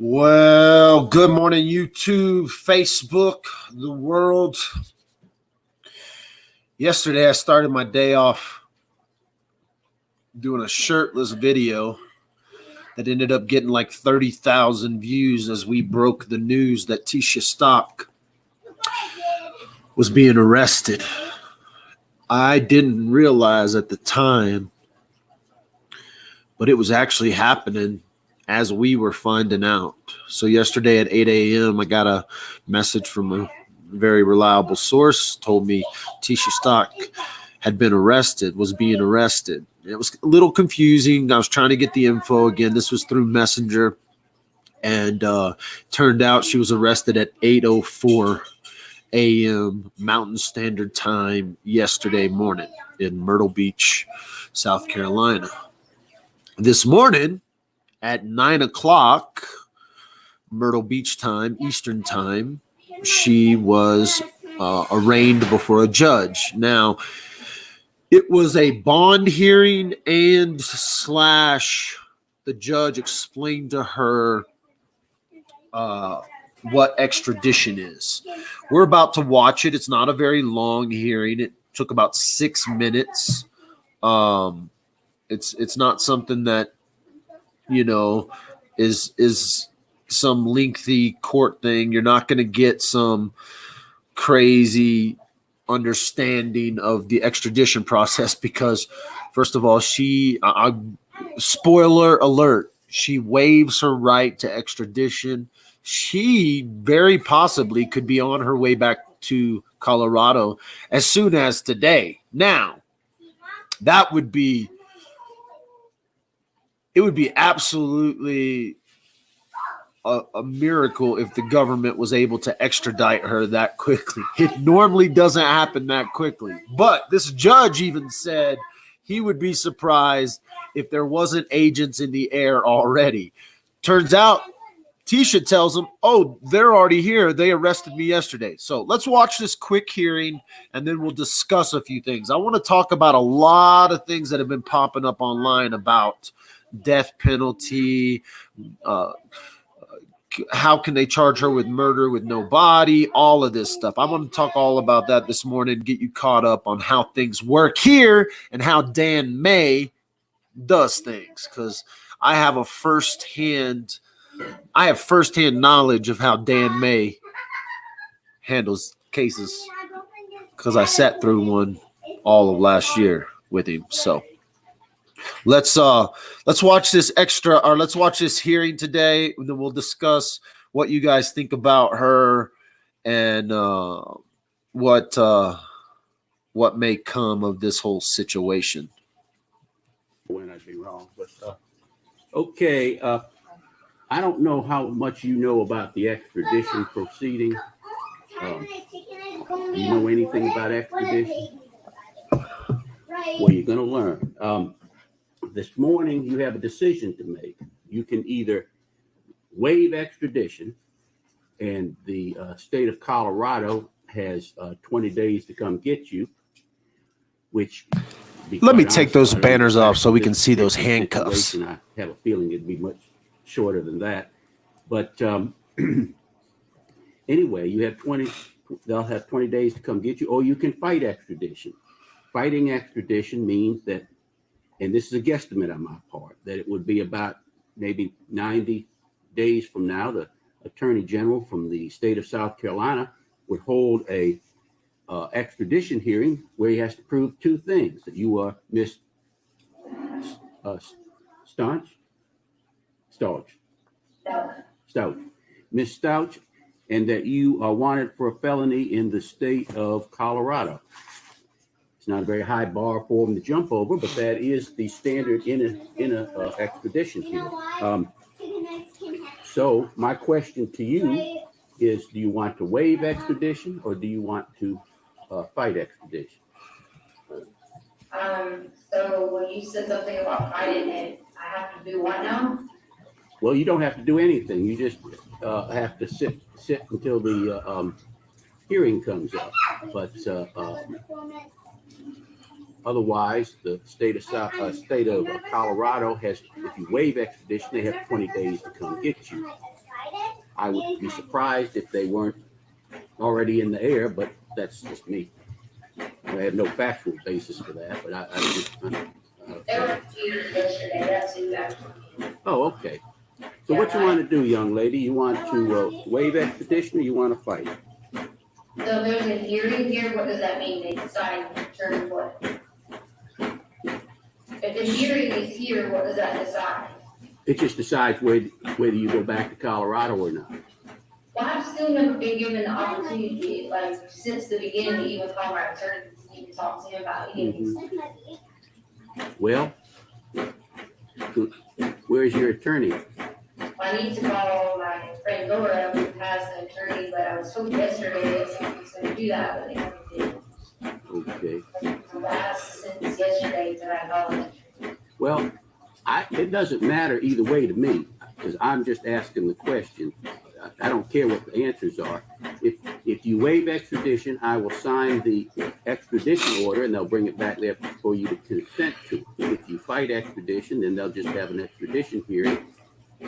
Well, good morning, YouTube, Facebook, the world. Yesterday, I started my day off doing a shirtless video that ended up getting like 30,000 views as we broke the news that Tecia Stock was being arrested. I didn't realize at the time, but it was actually happening as we were finding out. So yesterday at 8 a.m., I got a message from a very reliable source, told me Tecia Stock had been arrested, was being arrested. It was a little confusing. I was trying to get the info again. This was through Messenger, and turned out she was arrested at 8:04 a.m. Mountain Standard Time yesterday morning in Myrtle Beach, South Carolina. This morning, at 9 o'clock, Myrtle Beach time, Eastern time, she was arraigned before a judge. Now, it was a bond hearing and the judge explained to her what extradition is. We're about to watch it. It's not a very long hearing. It took about 6 minutes. It's not something that is some lengthy court thing. You're not going to get some crazy understanding of the extradition process because, first of all, spoiler alert, she waives her right to extradition. She very possibly could be on her way back to Colorado as soon as today. Now, it would be absolutely a miracle if the government was able to extradite her that quickly. It normally doesn't happen that quickly. But this judge even said he would be surprised if there wasn't agents in the air already. Turns out, Tecia tells him, oh, they're already here. They arrested me yesterday. So let's watch this quick hearing, and then we'll discuss a few things. I want to talk about a lot of things that have been popping up online about death penalty, how can they charge her with murder with no body, all of this stuff. I'm going to talk all about that this morning, get you caught up on how things work here and how Dan May does things, because I have firsthand knowledge of how Dan May handles cases because I sat through one all of last year with him. So let's watch this let's watch this hearing today, and then we'll discuss what you guys think about her and what may come of this whole situation. When I'd be wrong, but okay. I don't know how much you know about the extradition proceeding. Do you know anything about extradition? Well, you're going to learn. This morning, you have a decision to make. You can either waive extradition, and the state of Colorado has 20 days to come get you, which... Let me take those banners off so we can see those handcuffs. I have a feeling it'd be much shorter than that. But anyway, they'll have 20 days to come get you, or you can fight extradition. Fighting extradition means that, and this is a guesstimate on my part, that it would be about maybe 90 days from now, the Attorney General from the state of South Carolina would hold a extradition hearing where he has to prove two things: that you are Miss Stauch, Miss Stauch, and that you are wanted for a felony in the state of Colorado. It's not a very high bar for them to jump over, but that is the standard in a extradition hearing. So my question to you is: do you want to waive extradition, or do you want to fight extradition? So when you said something about fighting it, I have to do what now? Well, you don't have to do anything. You just have to sit until the hearing comes up. But otherwise, the state of Colorado has, if you waive extradition, they have 20 days to come get you. I would be surprised if they weren't already in the air, but that's just me. I have no factual basis for that, but I just. There were a few yesterday, that's who actually. Oh, okay. So what you want to do, young lady? You want to waive extradition or you want to fight? So there's a hearing here, what does that mean? They decide to determine what? If the hearing is here, what does that decide? It just decides whether you go back to Colorado or not. Well, I've still never been given the opportunity, like, since the beginning, to even call my attorney to even talk to him about anything. Well, where's your attorney? I need to call my friend Laura, who has an attorney, but I was told yesterday that someone was gonna do that, but they never did. Okay. Since yesterday that I called. Well, it doesn't matter either way to me, because I'm just asking the question. I don't care what the answers are. If you waive extradition, I will sign the extradition order and they'll bring it back there for you to consent to. If you fight extradition, then they'll just have an extradition hearing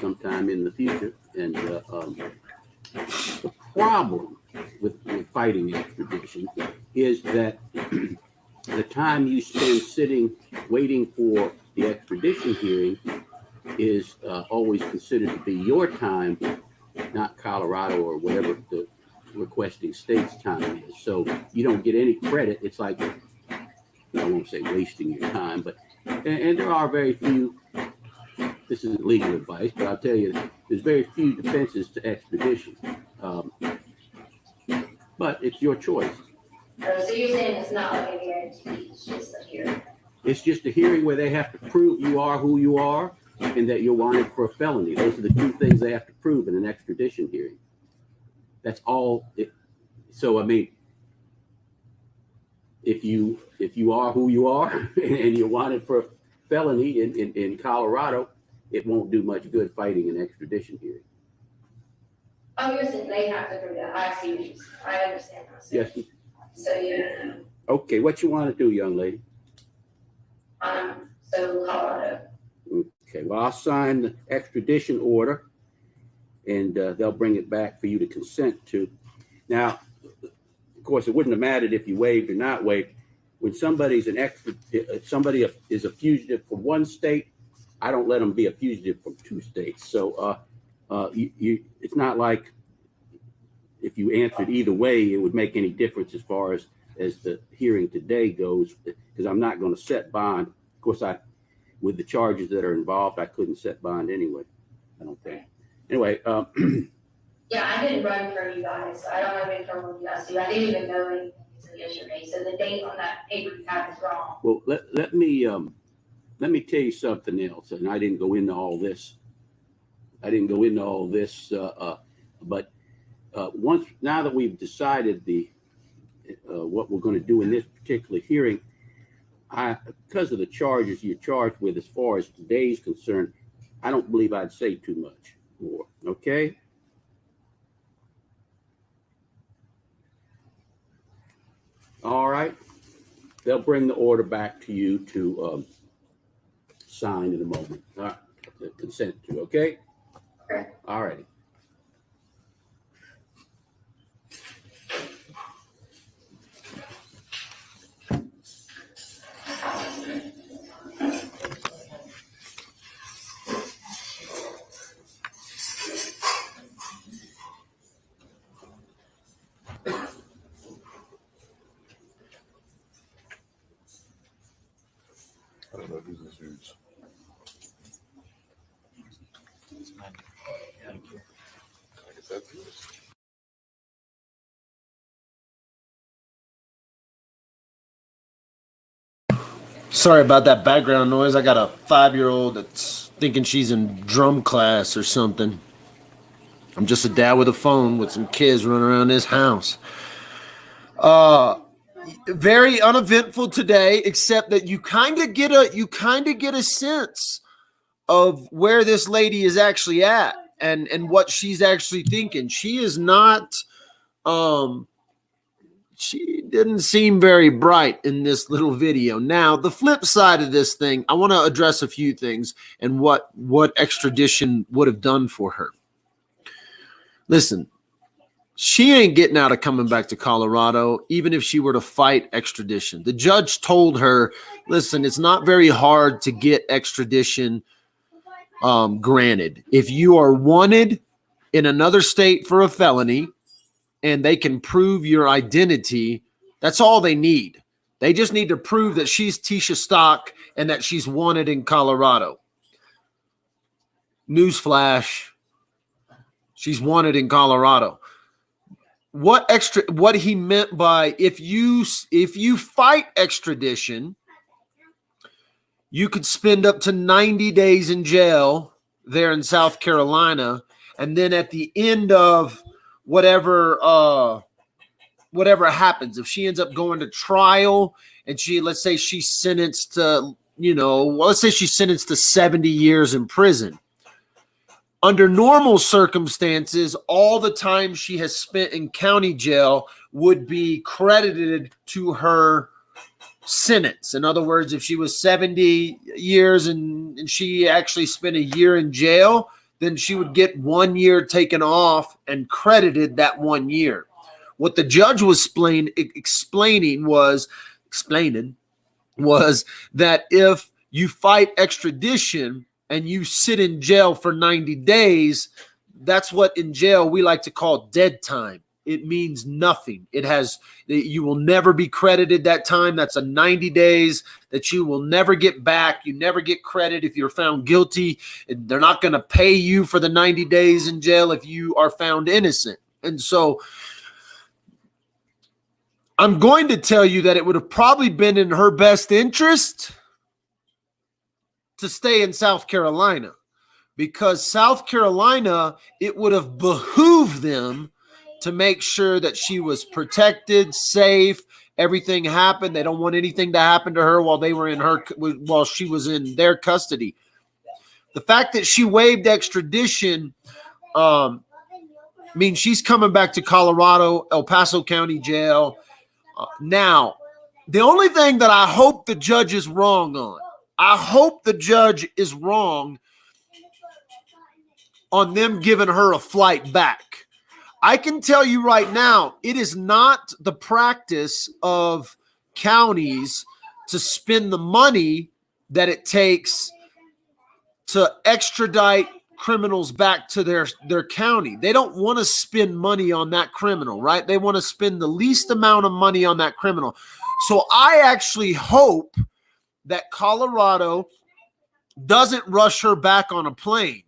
sometime in the future. And the problem with fighting extradition is that the time you spend sitting waiting for the extradition hearing is always considered to be your time, not Colorado or whatever the requesting state's time is. So you don't get any credit. It's like, I won't say wasting your time, but, and there are very few, this isn't legal advice, but I'll tell you, there's very few defenses to extradition. But it's your choice. So you're saying it's not like a guarantee, it's just a hearing? It's just a hearing where they have to prove you are who you are and that you're wanted for a felony. Those are the two things they have to prove in an extradition hearing. That's all. So, I mean, if you are who you are and you're wanted for a felony in Colorado, it won't do much good fighting an extradition hearing. Oh, you're saying they have to prove that. I see what you're saying. I understand now. Yes. So, yeah. Okay, what you want to do, young lady? So Colorado. Okay, well, I'll sign the extradition order and they'll bring it back for you to consent to. Now, of course, it wouldn't have mattered if you waived or not waived. When somebody is a fugitive from one state, I don't let them be a fugitive from two states. So it's not like if you answered either way, it would make any difference as far as the hearing today goes, because I'm not going to set bond. Of course, with the charges that are involved, I couldn't set bond anyway, I don't think. Anyway. Yeah, I didn't run from you guys, so I don't have any trouble with you guys too. I didn't even know anything until yesterday, so the date on that paper you have is wrong. Well, let me tell you something else, and I didn't go into all this. But now that we've decided what we're going to do in this particular hearing, because of the charges you're charged with as far as today's concerned, I don't believe I'd say too much more. Okay? All right. They'll bring the order back to you to sign in a moment. All right. Consent to, okay? Okay. All righty. I don't know who this is. I guess that's yours. Sorry about that background noise. I got a 5-year-old that's thinking she's in drum class or something. I'm just a dad with a phone with some kids running around this house. Very uneventful today, except that you kind of get a sense of where this lady is actually at and what she's actually thinking. She is not she didn't seem very bright in this little video. Now, the flip side of this thing, I want to address a few things and what extradition would have done for her. Listen, she ain't getting out of coming back to Colorado, even if she were to fight extradition. The judge told her, listen, it's not very hard to get extradition granted. If you are wanted in another state for a felony and they can prove your identity, that's all they need. They just need to prove that she's Tecia Stock and that she's wanted in Colorado. Newsflash, she's wanted in Colorado. What he meant by if you fight extradition, you could spend up to 90 days in jail there in South Carolina, and then at the end of whatever happens, if she ends up going to trial and let's say she's sentenced to, let's say she's sentenced to 70 years in prison. Under normal circumstances, all the time she has spent in county jail would be credited to her sentence. In other words, if she was 70 years and she actually spent a year in jail, then she would get 1 year taken off and credited that 1 year. What the judge was explaining was that if you fight extradition and you sit in jail for 90 days, that's what in jail we like to call dead time. It means nothing. You will never be credited that time. That's a 90 days that you will never get back. You never get credit if you're found guilty. They're not going to pay you for the 90 days in jail if you are found innocent. And so I'm going to tell you that it would have probably been in her best interest to stay in South Carolina, because South Carolina, it would have behooved them to make sure that she was protected, safe, everything happened. They don't want anything to happen to her while she was in their custody. The fact that she waived extradition means she's coming back to Colorado, El Paso County Jail. Now, the only thing that I hope the judge is wrong on, I hope the judge is wrong on them giving her a flight back. I can tell you right now, it is not the practice of counties to spend the money that it takes to extradite criminals back to their county. They don't want to spend money on that criminal, right? They want to spend the least amount of money on that criminal. So I actually hope that Colorado doesn't rush her back on a plane,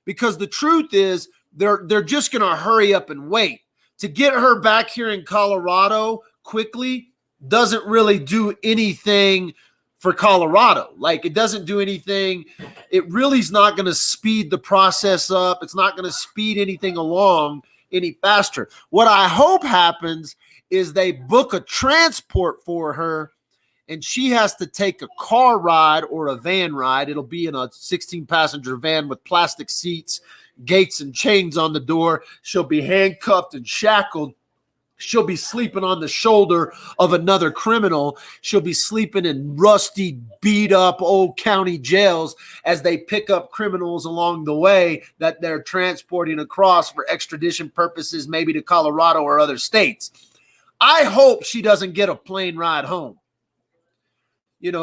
because the truth is they're just going to hurry up and wait. To get her back here in Colorado quickly doesn't really do anything for Colorado. Like, it doesn't do anything. It really is not going to speed the process up. It's not going to speed anything along any faster. What I hope happens is they book a transport for her and she has to take a car ride or a van ride. It'll be in a 16-passenger van with plastic seats, gates and chains on the door. She'll be handcuffed and shackled. She'll be sleeping on the shoulder of another criminal. She'll be sleeping in rusty, beat-up old county jails as they pick up criminals along the way that they're transporting across for extradition purposes, maybe to Colorado or other states. I hope she doesn't get a plane ride home.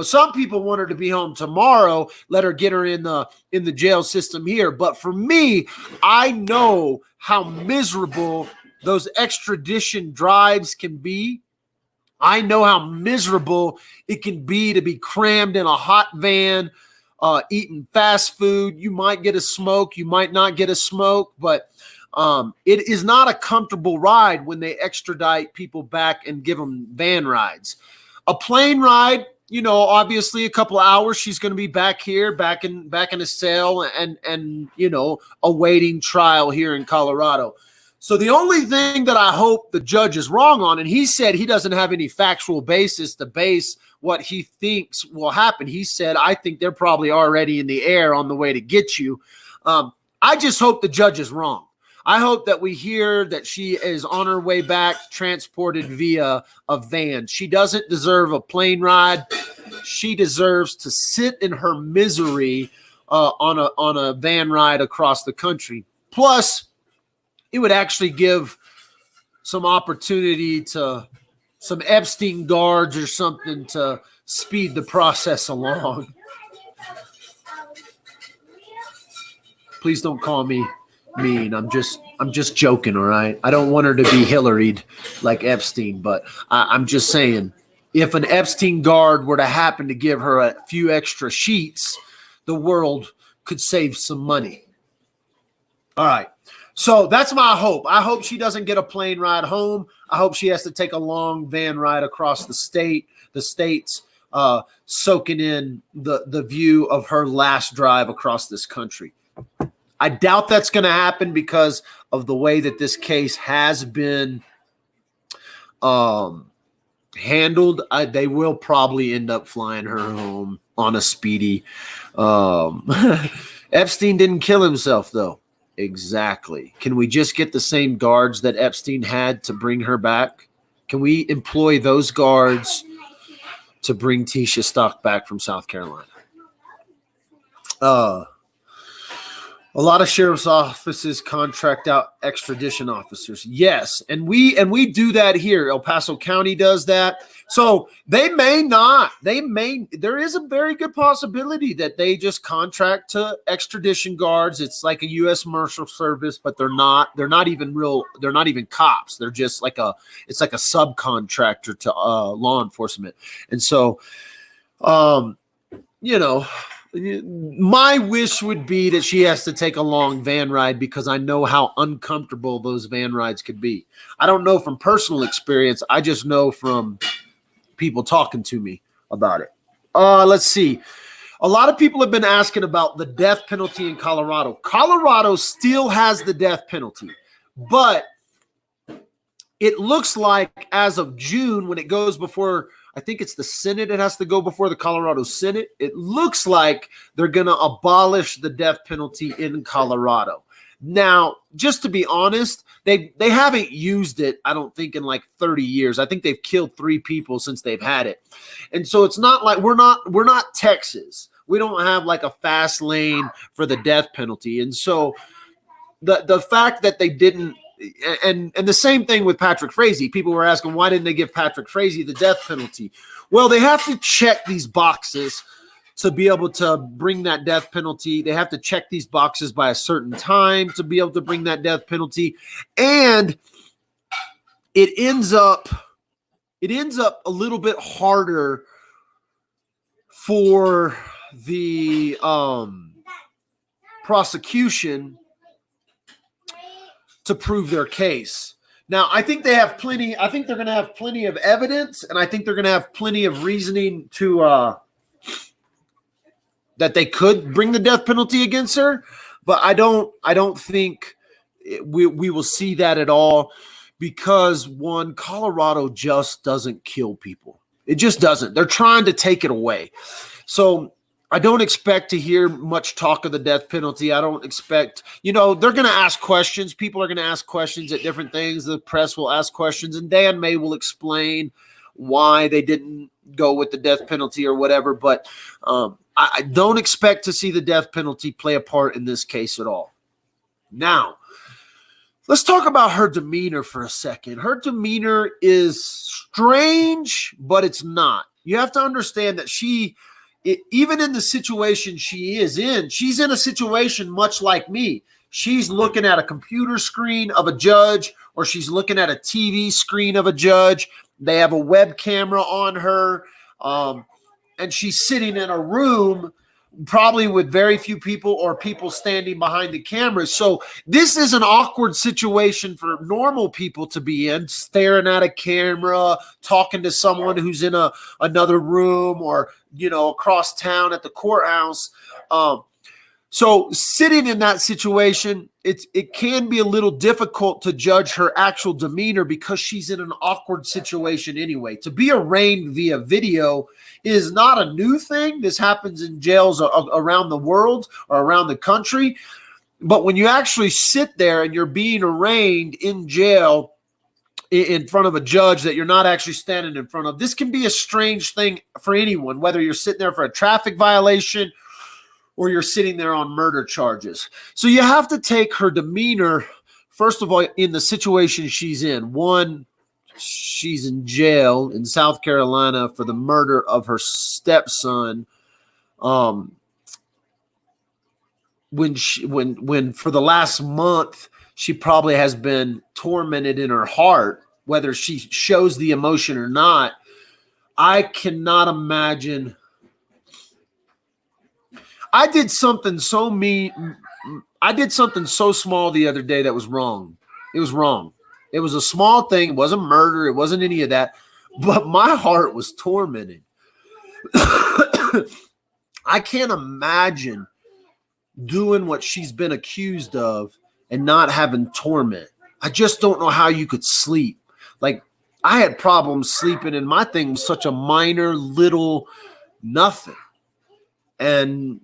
Some people want her to be home tomorrow, let her get her in the jail system here. But for me, I know how miserable those extradition drives can be. I know how miserable it can be to be crammed in a hot van, eating fast food. You might get a smoke, you might not get a smoke, but it is not a comfortable ride when they extradite people back and give them van rides. A plane ride, obviously a couple of hours, she's going to be back here, back in a cell and awaiting trial here in Colorado. So the only thing that I hope the judge is wrong on, and he said he doesn't have any factual basis to base what he thinks will happen. He said, I think they're probably already in the air on the way to get you. I just hope the judge is wrong. I hope that we hear that she is on her way back, transported via a van. She doesn't deserve a plane ride. She deserves to sit in her misery on a van ride across the country. Plus, it would actually give some opportunity to some Epstein guards or something to speed the process along. Please don't call me mean. I'm just joking, all right? I don't want her to be Hillaried like Epstein, but I'm just saying, if an Epstein guard were to happen to give her a few extra sheets, the world could save some money. All right. So that's my hope. I hope she doesn't get a plane ride home. I hope she has to take a long van ride across the states, soaking in the view of her last drive across this country. I doubt that's going to happen because of the way that this case has been handled. They will probably end up flying her home on a speedy. Epstein didn't kill himself, though. Exactly. Can we just get the same guards that Epstein had to bring her back? Can we employ those guards to bring Tecia Stock back from South Carolina? A lot of sheriff's offices contract out extradition officers. Yes, and we do that here. El Paso County does that. So they may not. There is a very good possibility that they just contract to extradition guards. It's like a U.S. Marshal Service, but they're not even real. They're not even cops. They're just like a subcontractor to law enforcement. And so, my wish would be that she has to take a long van ride because I know how uncomfortable those van rides could be. I don't know from personal experience. I just know from people talking to me about it. Let's see. A lot of people have been asking about the death penalty in Colorado. Colorado still has the death penalty, but it looks like as of June, when it goes before, I think it's the Senate, it has to go before the Colorado Senate. It looks like they're going to abolish the death penalty in Colorado. Now, just to be honest, they haven't used it, I don't think, in like 30 years. I think they've killed 3 people since they've had it. And so it's not like we're not Texas. We don't have like a fast lane for the death penalty. And so the fact that they didn't, and the same thing with Patrick Frazee. People were asking, why didn't they give Patrick Frazee the death penalty? Well, they have to check these boxes to be able to bring that death penalty. They have to check these boxes by a certain time to be able to bring that death penalty. And it ends up a little bit harder for the prosecution to prove their case. Now, I think they have plenty. I think they're going to have plenty of evidence, and I think they're going to have plenty of reasoning to that they could bring the death penalty against her. But I don't think we will see that at all because, one, Colorado just doesn't kill people. It just doesn't. They're trying to take it away. So I don't expect to hear much talk of the death penalty. I don't expect, they're going to ask questions. People are going to ask questions at different things. The press will ask questions, and Dan May will explain why they didn't go with the death penalty or whatever. But I don't expect to see the death penalty play a part in this case at all. Now, let's talk about her demeanor for a second. Her demeanor is strange, but it's not. You have to understand that even in the situation she is in, she's in a situation much like me. She's looking at a computer screen of a judge, or she's looking at a TV screen of a judge. They have a web camera on her, and she's sitting in a room probably with very few people or people standing behind the cameras. So this is an awkward situation for normal people to be in, staring at a camera, talking to someone who's in another room or, across town at the courthouse. So sitting in that situation, it can be a little difficult to judge her actual demeanor because she's in an awkward situation anyway. To be arraigned via video is not a new thing. This happens in jails around the world or around the country. But when you actually sit there and you're being arraigned in jail in front of a judge that you're not actually standing in front of, this can be a strange thing for anyone, whether you're sitting there for a traffic violation or you're sitting there on murder charges. So you have to take her demeanor first of all, in the situation she's in, one, she's in jail in South Carolina for the murder of her stepson. When for the last month, she probably has been tormented in her heart, whether she shows the emotion or not. I cannot imagine. I did something so mean. I did something so small the other day that was wrong. It was wrong. It was a small thing. It wasn't murder. It wasn't any of that. But my heart was tormented. I can't imagine doing what she's been accused of and not having torment. I just don't know how you could sleep. Like, I had problems sleeping, and my thing was such a minor little nothing. And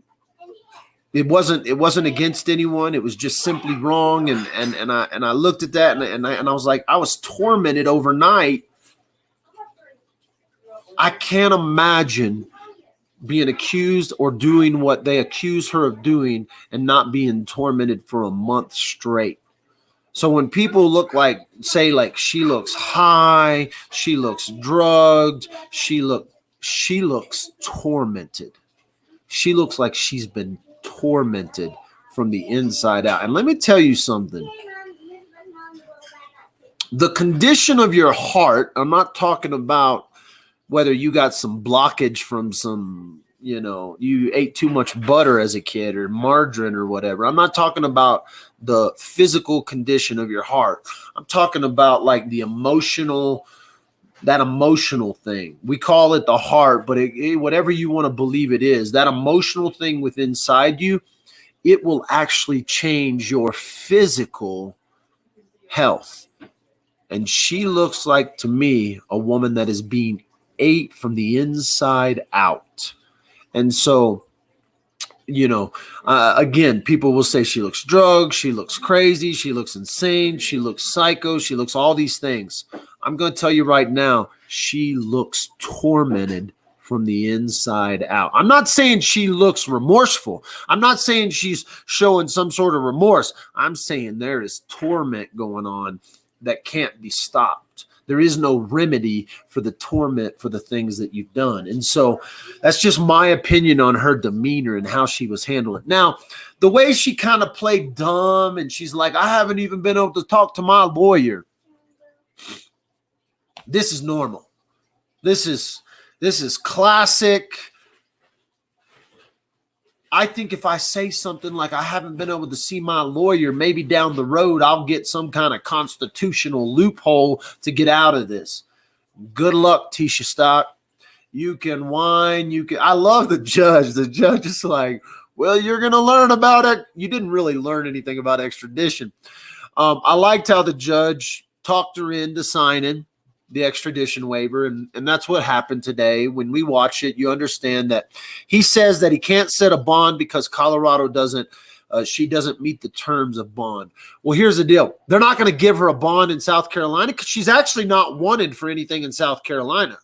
it wasn't against anyone. It was just simply wrong. And I looked at that and I was like, I was tormented overnight. I can't imagine being accused or doing what they accuse her of doing and not being tormented for a month straight. So when people say she looks high, she looks drugged, she looks tormented. She looks like she's been tormented from the inside out. And let me tell you something. The condition of your heart, I'm not talking about whether you got some blockage from some, you ate too much butter as a kid or margarine or whatever. I'm not talking about the physical condition of your heart. I'm talking about like that emotional thing. We call it the heart, but whatever you want to believe it is, that emotional thing within inside you, it will actually change your physical health. And she looks like, to me, a woman that is being ate from the inside out. And so, again, people will say she looks drugged, she looks crazy, she looks insane, she looks psycho, she looks all these things. I'm going to tell you right now, she looks tormented from the inside out. I'm not saying she looks remorseful. I'm not saying she's showing some sort of remorse. I'm saying there is torment going on that can't be stopped. There is no remedy for the torment for the things that you've done. And so that's just my opinion on her demeanor and how she was handling it. Now, the way she kind of played dumb and she's like, I haven't even been able to talk to my lawyer. This is normal. This is classic. I think if I say something like I haven't been able to see my lawyer, maybe down the road I'll get some kind of constitutional loophole to get out of this. Good luck, Tecia Stock. You can whine. I love the judge. The judge is like, well, you're going to learn about it. You didn't really learn anything about extradition. I liked how the judge talked her into signing the extradition waiver, and that's what happened today. When we watch it, you understand that he says that he can't set a bond because Colorado she doesn't meet the terms of bond. Well, here's the deal. They're not going to give her a bond in South Carolina because she's actually not wanted for anything in South Carolina.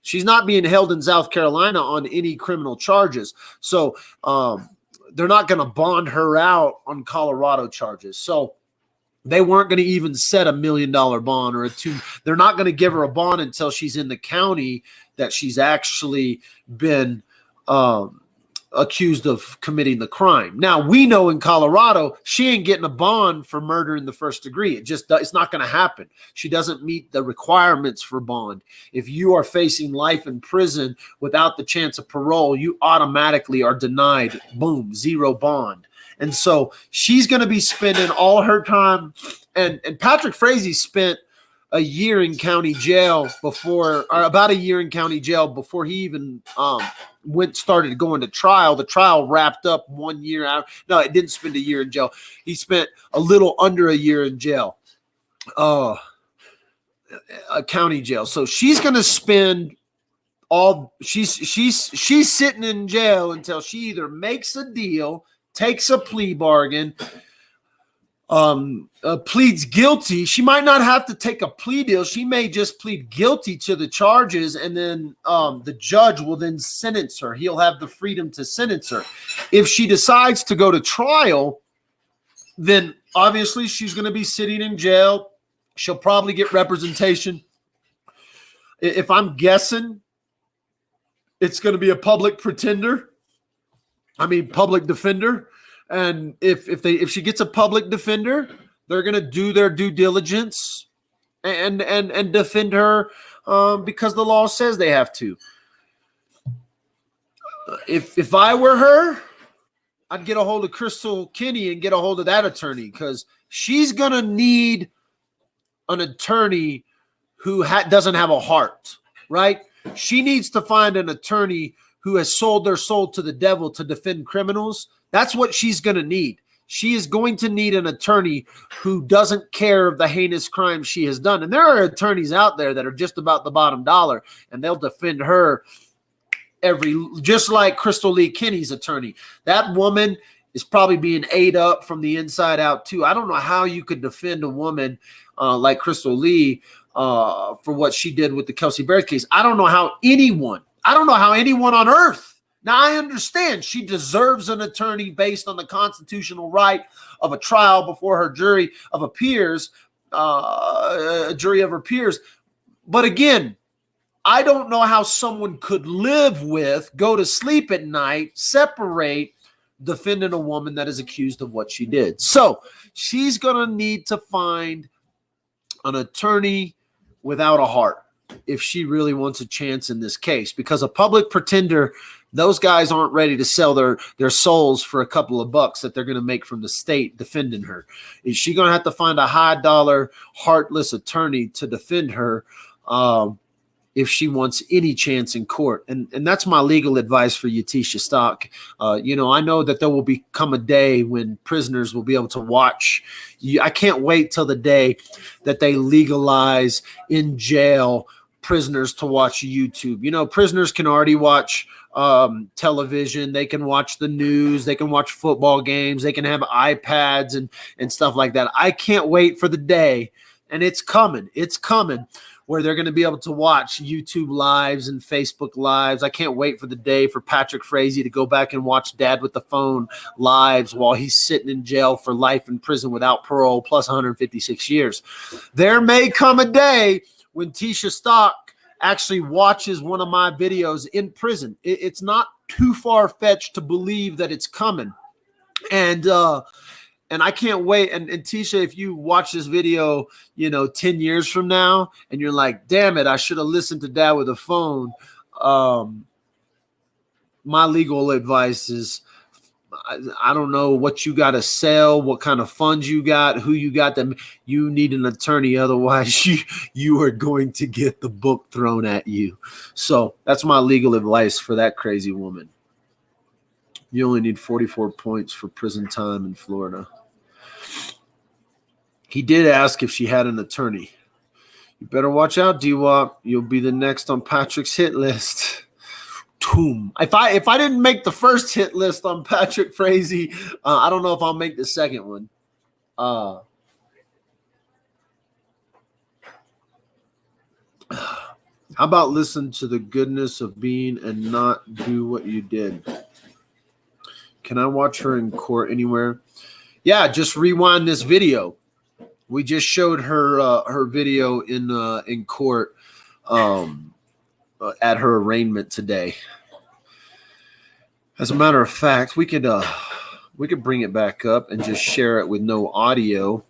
She's not being held in South Carolina on any criminal charges. So they're not going to bond her out on Colorado charges. So they weren't going to even set $1 million bond or they're not going to give her a bond until she's in the county that she's actually been accused of committing the crime. Now, we know in Colorado, she ain't getting a bond for murder in the first degree. It's not going to happen. She doesn't meet the requirements for bond. If you are facing life in prison without the chance of parole, you automatically are denied, boom, 0 bond. And so she's going to be spending all her time. And Patrick Frazee spent a year in county jail about a year in county jail before he even started going to trial. The trial wrapped up 1 year out. No, it didn't spend a year in jail. He spent a little under a year in jail, a county jail. So she's going to spend she's sitting in jail until she either makes a deal, takes a plea bargain, pleads guilty. She might not have to take a plea deal. She may just plead guilty to the charges, and then the judge will then sentence her. He'll have the freedom to sentence her. If she decides to go to trial, then obviously she's going to be sitting in jail. She'll probably get representation. If I'm guessing, it's going to be a public defender. And if she gets a public defender, they're going to do their due diligence and defend her because the law says they have to. If I were her, I'd get a hold of Crystal Kinney and get a hold of that attorney, because she's going to need an attorney who doesn't have a heart, right? She needs to find an attorney who has sold their soul to the devil to defend criminals. That's what she's going to need. She is going to need an attorney who doesn't care of the heinous crimes she has done. And there are attorneys out there that are just about the bottom dollar, and they'll defend her just like Crystal Lee Kinney's attorney. That woman is probably being ate up from the inside out too. I don't know how you could defend a woman like Crystal Lee for what she did with the Kelsey Barrett case. I don't know how anyone on earth. Now, I understand she deserves an attorney based on the constitutional right of a trial before her jury of her peers, a jury of her peers. But again, I don't know how someone could go to sleep at night, separate, defending a woman that is accused of what she did. So she's going to need to find an attorney without a heart if she really wants a chance in this case, because a public pretender, those guys aren't ready to sell their souls for a couple of bucks that they're going to make from the state defending her. Is she going to have to find a high dollar, heartless attorney to defend her if she wants any chance in court? And that's my legal advice for you, Tecia Stock. I know that there will become a day when prisoners will be able to watch. I can't wait till the day that they legalize in jail prisoners to watch YouTube. Prisoners can already watch television. They can watch the news. They can watch football games. They can have iPads and stuff like that. I can't wait for the day, and it's coming. It's coming, where they're going to be able to watch YouTube lives and Facebook lives. I can't wait for the day for Patrick Frazee to go back and watch Dad with the Phone lives while he's sitting in jail for life in prison without parole plus 156 years. There may come a day when Tecia Stock actually watches one of my videos in prison. It's not too far-fetched to believe that it's coming. And I can't wait. And Tecia, if you watch this video, 10 years from now, and you're like, damn it, I should have listened to Dad with a Phone. My legal advice is, I don't know what you got to sell, what kind of funds you got, who you got them. You need an attorney. Otherwise, you are going to get the book thrown at you. So that's my legal advice for that crazy woman. You only need 44 points for prison time in Florida. He did ask if she had an attorney. You better watch out, D-Wop. You'll be the next on Patrick's hit list. Toom. If I didn't make the first hit list on Patrick Frazee, I don't know if I'll make the second one. How about listen to the goodness of being and not do what you did? Can I watch her in court anywhere? Yeah, just rewind this video. We just showed her video in court at her arraignment today. As a matter of fact, we could bring it back up and just share it with no audio.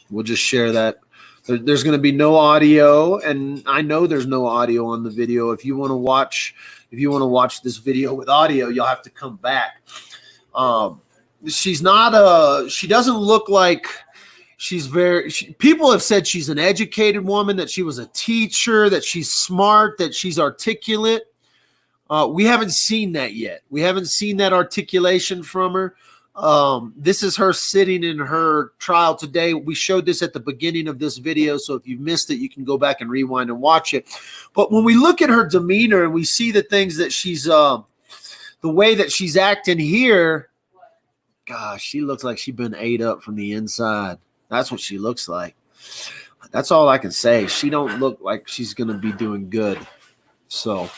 We'll just share that. There's going to be no audio, and I know there's no audio on the video. If you want to watch this video with audio, you'll have to come back. She doesn't look like people have said she's an educated woman, that she was a teacher, that she's smart, that she's articulate. We haven't seen that yet. We haven't seen that articulation from her. This is her sitting in her trial today. We showed this at the beginning of this video, so if you missed it, you can go back and rewind and watch it. But when we look at her demeanor and we see the things that she's, the way that she's acting here, gosh, she looks like she's been ate up from the inside. That's what she looks like. That's all I can say. She don't look like she's going to be doing good. So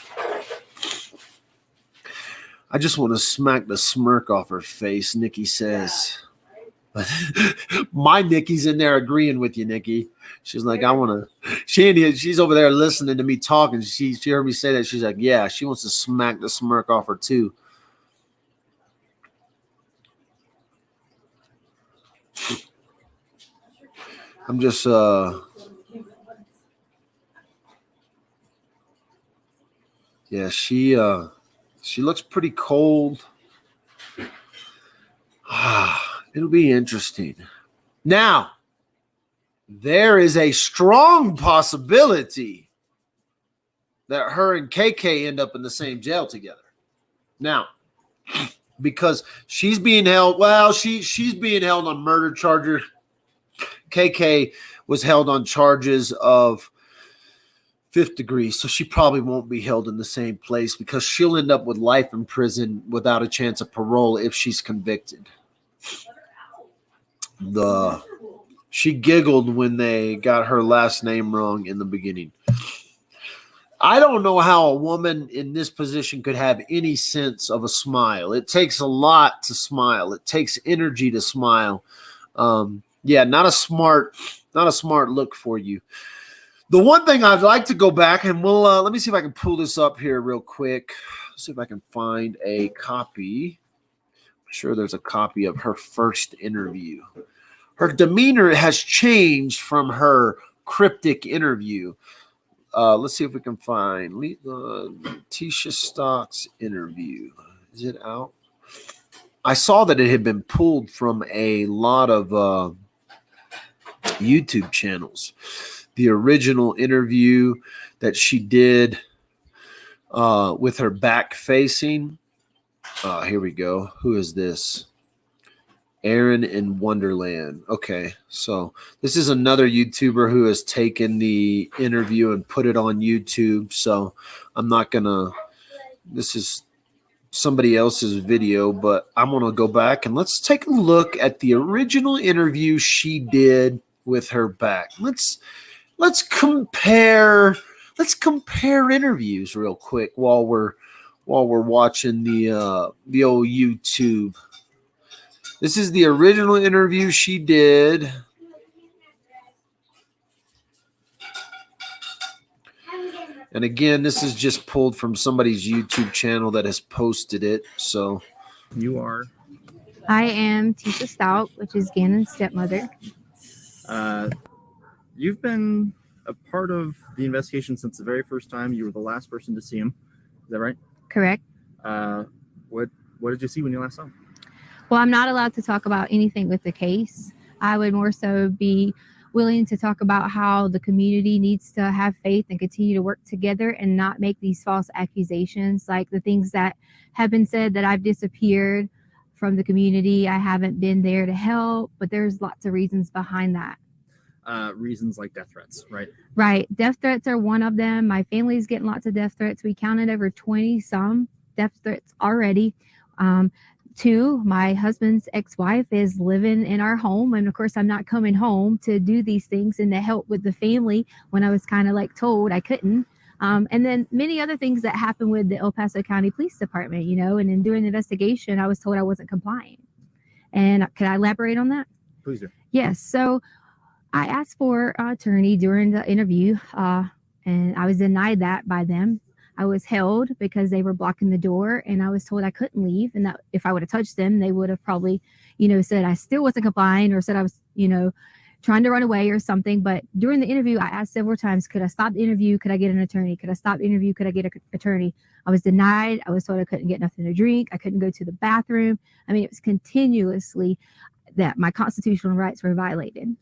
I just want to smack the smirk off her face, Nikki says. My Nikki's in there agreeing with you, Nikki. She's like, I want to. She's over there listening to me talking. She heard me say that. She's like, yeah, she wants to smack the smirk off her too. I'm just yeah, she looks pretty cold. It'll be interesting. Now, there is a strong possibility that her and KK end up in the same jail together. Now, because she's being held, well, she's being held on murder charges. KK was held on charges of 5th degree, so she probably won't be held in the same place because she'll end up with life in prison without a chance of parole if she's convicted. She giggled when they got her last name wrong in the beginning. I don't know how a woman in this position could have any sense of a smile. It takes a lot to smile. It takes energy to smile. Yeah, not a smart look for you. The one thing I'd like to go back and we'll let me see if I can pull this up here real quick. See if I can find a copy. I'm sure there's a copy of her first interview. Her demeanor has changed from her cryptic interview. Let's see if we can find Tecia Stock's interview. Is it out? I saw that it had been pulled from a lot of YouTube channels. The original interview that she did with her back facing. Here we go. Who is this? Aaron in Wonderland. Okay, so this is another YouTuber who has taken the interview and put it on YouTube. So I'm not gonna. This is somebody else's video, but I'm gonna go back and let's take a look at the original interview she did with her back. Let's compare interviews real quick while we're watching the old YouTube. This is the original interview she did. And again, this is just pulled from somebody's YouTube channel that has posted it. So you are? I am Tecia Stauch, which is Gannon's stepmother. You've been a part of the investigation since the very first time. You were the last person to see him. Is that right? Correct. What did you see when you last saw him? Well, I'm not allowed to talk about anything with the case. I would more so be willing to talk about how the community needs to have faith and continue to work together and not make these false accusations, like the things that have been said that I've disappeared from the community. I haven't been there to help, but there's lots of reasons behind that. Reasons like death threats, right? Right. Death threats are one of them. My family's getting lots of death threats. We counted over 20 some death threats already. 2, my husband's ex-wife is living in our home. And of course, I'm not coming home to do these things and to help with the family when I was kind of like told I couldn't. And then many other things that happened with the El Paso County Police Department, you know, and in doing the investigation, I was told I wasn't complying. And could I elaborate on that? Please do. Yes. So I asked for an attorney during the interview, and I was denied that by them. I was held because they were blocking the door, and I was told I couldn't leave, and that if I would have touched them, they would have probably, you know, said I still wasn't complying or said I was, you know, trying to run away or something. But during the interview, I asked several times, could I stop the interview? Could I get an attorney? Could I stop the interview? Could I get an attorney? I was denied. I was told I couldn't get nothing to drink. I couldn't go to the bathroom. I mean, it was continuously that my constitutional rights were violated.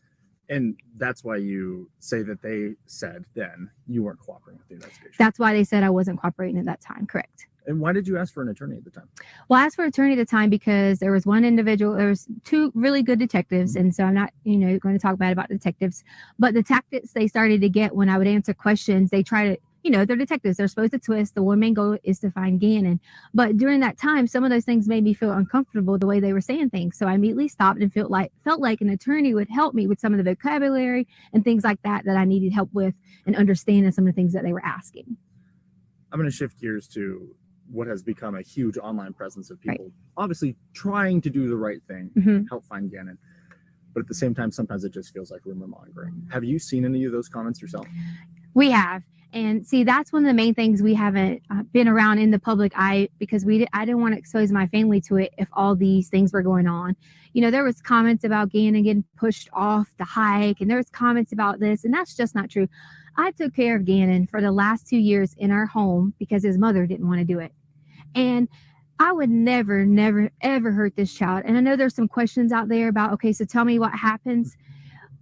And that's why you say that they said then you weren't cooperating with the investigation. That's why they said I wasn't cooperating at that time. Correct. And why did you ask for an attorney at the time? Well, I asked for an attorney at the time because there was one individual, there was 2 really good detectives. And so I'm not, you know, going to talk bad about detectives, but the tactics they started to get when I would answer questions, they try to, you know, they're detectives. They're supposed to twist. The one main goal is to find Gannon. But during that time, some of those things made me feel uncomfortable the way they were saying things. So I immediately stopped and felt like an attorney would help me with some of the vocabulary and things like that I needed help with and understanding some of the things that they were asking. I'm going to shift gears to what has become a huge online presence of people obviously trying to do the right thing, help find Gannon. but at the same time, sometimes it just feels like rumor mongering. Have you seen any of those comments yourself? We have. And see, that's one of the main things we haven't been around in the public eye, because I didn't want to expose my family to it if all these things were going on. You know, there was comments about Gannon getting pushed off the hike, and there was comments about this, and that's just not true. I took care of Gannon for the last 2 years in our home because his mother didn't want to do it. And I would never, never, ever hurt this child. And I know there's some questions out there about, okay, so tell me what happens.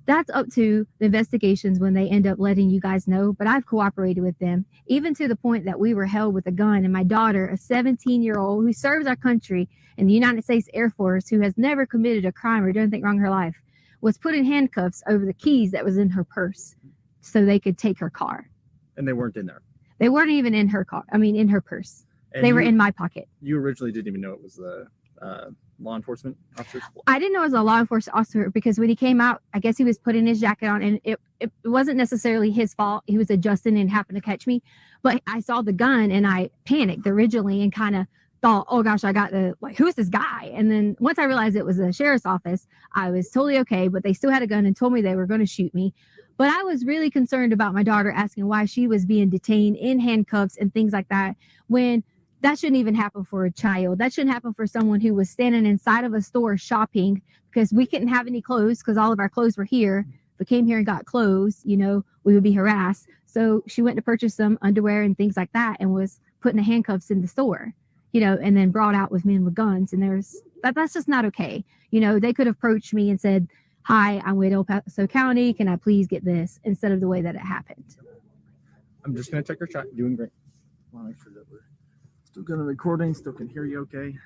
That's up to the investigations when they end up letting you guys know. But I've cooperated with them, even to the point that we were held with a gun. And my daughter, a 17-year-old who serves our country in the United States Air Force, who has never committed a crime or done anything wrong in her life, was put in handcuffs over the keys that was in her purse so they could take her car. And they weren't in there. They weren't even in her car. I mean, in her purse. And They were in my pocket. You originally didn't even know it was the law enforcement officers? I didn't know it was a law enforcement officer because when he came out, I guess he was putting his jacket on, and it wasn't necessarily his fault. He was adjusting and happened to catch me. But I saw the gun and I panicked originally and kind of thought, oh gosh, who's this guy? And then once I realized it was the sheriff's office, I was totally okay. But they still had a gun and told me they were going to shoot me. But I was really concerned about my daughter, asking why she was being detained in handcuffs and things like that, when that shouldn't even happen for a child. That shouldn't happen for someone who was standing inside of a store shopping, because we couldn't have any clothes because all of our clothes were here. If we came here and got clothes, you know, we would be harassed. So she went to purchase some underwear and things like that and was put in the handcuffs in the store, you know, and then brought out with men with guns. And that's just not okay. You know, they could have approached me and said, hi, I'm with El Paso County. Can I please get this? Instead of the way that it happened. I'm just going to check your shot. Doing great. I want to make sure that we're still good on recording, still can hear you okay.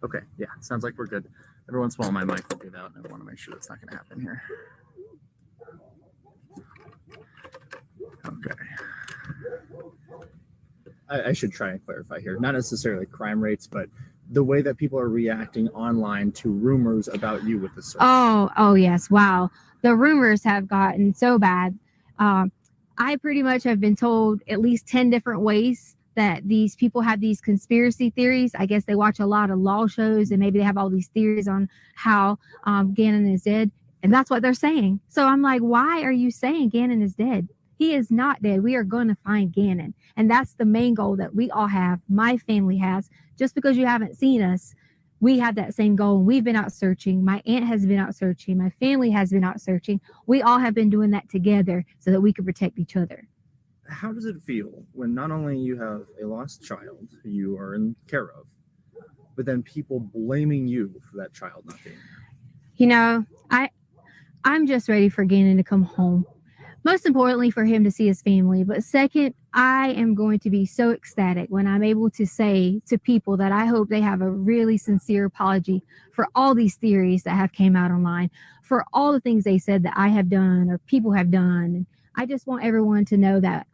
Okay, yeah, sounds like we're good. Every once in a while my mic will give out, and I want to make sure that's not going to happen here. Okay. I should try and clarify here. Not necessarily crime rates, but the way that people are reacting online to rumors about you with the search. Oh yes. Wow. The rumors have gotten so bad. I pretty much have been told at least 10 different ways that these people have these conspiracy theories. I guess they watch a lot of law shows and maybe they have all these theories on how Gannon is dead. And that's what they're saying. So I'm like, why are you saying Gannon is dead? He is not dead. We are going to find Gannon. And that's the main goal that we all have. My family has. Just because you haven't seen us, we have that same goal. We've been out searching. My aunt has been out searching. My family has been out searching. We all have been doing that together so that we can protect each other. How does it feel when not only you have a lost child who you are in care of, but then people blaming you for that child not being there? You know, I'm just ready for Gannon to come home. Most importantly, for him to see his family. But second, I am going to be so ecstatic when I'm able to say to people that I hope they have a really sincere apology for all these theories that have came out online, for all the things they said that I have done or people have done. And I just want everyone to know that